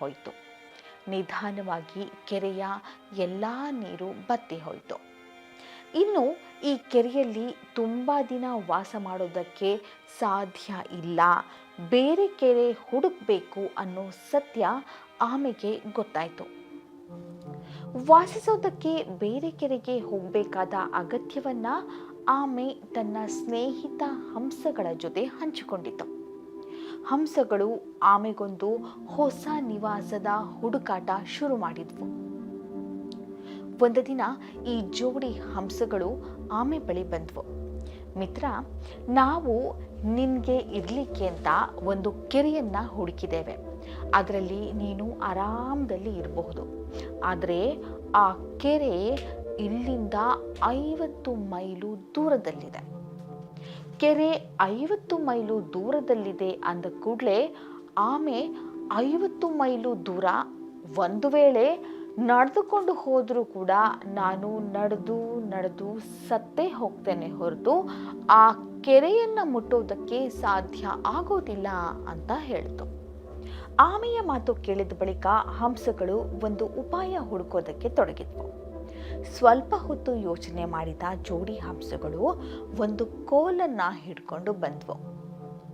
ಹೋಯಿತು. ನಿಧಾನವಾಗಿ ಕೆರೆಯ ಎಲ್ಲ ನೀರು ಬತ್ತಿ ಹೋಯಿತು. ಇನ್ನು ಈ ಕೆರೆಯಲ್ಲಿ ತುಂಬ ದಿನ ವಾಸ ಮಾಡೋದಕ್ಕೆ ಸಾಧ್ಯ ಇಲ್ಲ, ಬೇರೆ ಕೆರೆ ಹುಡುಕಬೇಕು ಅನ್ನೋ ಸತ್ಯ ಆಮೆಗೆ ಗೊತ್ತಾಯಿತು. ವಾಸಿಸೋದಕ್ಕೆ ಬೇರೆ ಕೆರೆಗೆ ಹೋಗಬೇಕಾದ ಅಗತ್ಯವನ್ನ ಆಮೆ ತನ್ನ ಸ್ನೇಹಿತ ಹಂಸಗಳ ಜೊತೆ ಹಂಚಿಕೊಂಡಿತು. ಹಂಸಗಳು ಆಮೆಗೊಂದು ಹೊಸ ನಿವಾಸದ ಹುಡುಕಾಟ ಶುರು ಮಾಡಿದ್ವು. ಒಂದು ದಿನ ಈ ಜೋಡಿ ಹಂಸಗಳು ಆಮೆ ಬಳಿ ಬಂದ್ವು. ಮಿತ್ರ, ನಾವು ನಿನಗೆ ಇರಲಿಕ್ಕೆ ಅಂತ ಒಂದು ಕೆರೆಯನ್ನ ಹುಡುಕಿದ್ದೇವೆ. ಅದರಲ್ಲಿ ನೀನು ಆರಾಮದಲ್ಲಿ ಇರಬಹುದು. ಆದರೆ ಆ ಕೆರೆ ಇಲ್ಲಿಂದ 50 ಮೈಲು ದೂರದಲ್ಲಿದೆ. ಕೆರೆ 50 ಮೈಲು ದೂರದಲ್ಲಿದೆ ಅಂದ ಕೂಡಲೇ ಆಮೆ 50 ಮೈಲು ದೂರ, ಒಂದು ವೇಳೆ ನಡೆದುಕೊಂಡು ಹೋದರೂ ಕೂಡ ನಾನು ನಡೆದು ಸತ್ತೇ ಹೋಗ್ತೇನೆ ಹೊರತು ಆ ಕೆರೆಯನ್ನು ಮುಟ್ಟೋದಕ್ಕೆ ಸಾಧ್ಯ ಆಗೋದಿಲ್ಲ ಅಂತ ಹೇಳಿತು. ಆಮೆಯ ಮಾತು ಕೇಳಿದ ಬಳಿಕ ಹಂಸಗಳು ಒಂದು ಉಪಾಯ ಹುಡುಕೋದಕ್ಕೆ ತೊಡಗಿದ್ವು. ಸ್ವಲ್ಪ ಹೊತ್ತು ಯೋಚನೆ ಮಾಡಿದ ಜೋಡಿ ಹಂಸಗಳು ಒಂದು ಕೋಲನ್ನ ಹಿಡ್ಕೊಂಡು ಬಂದ್ವು.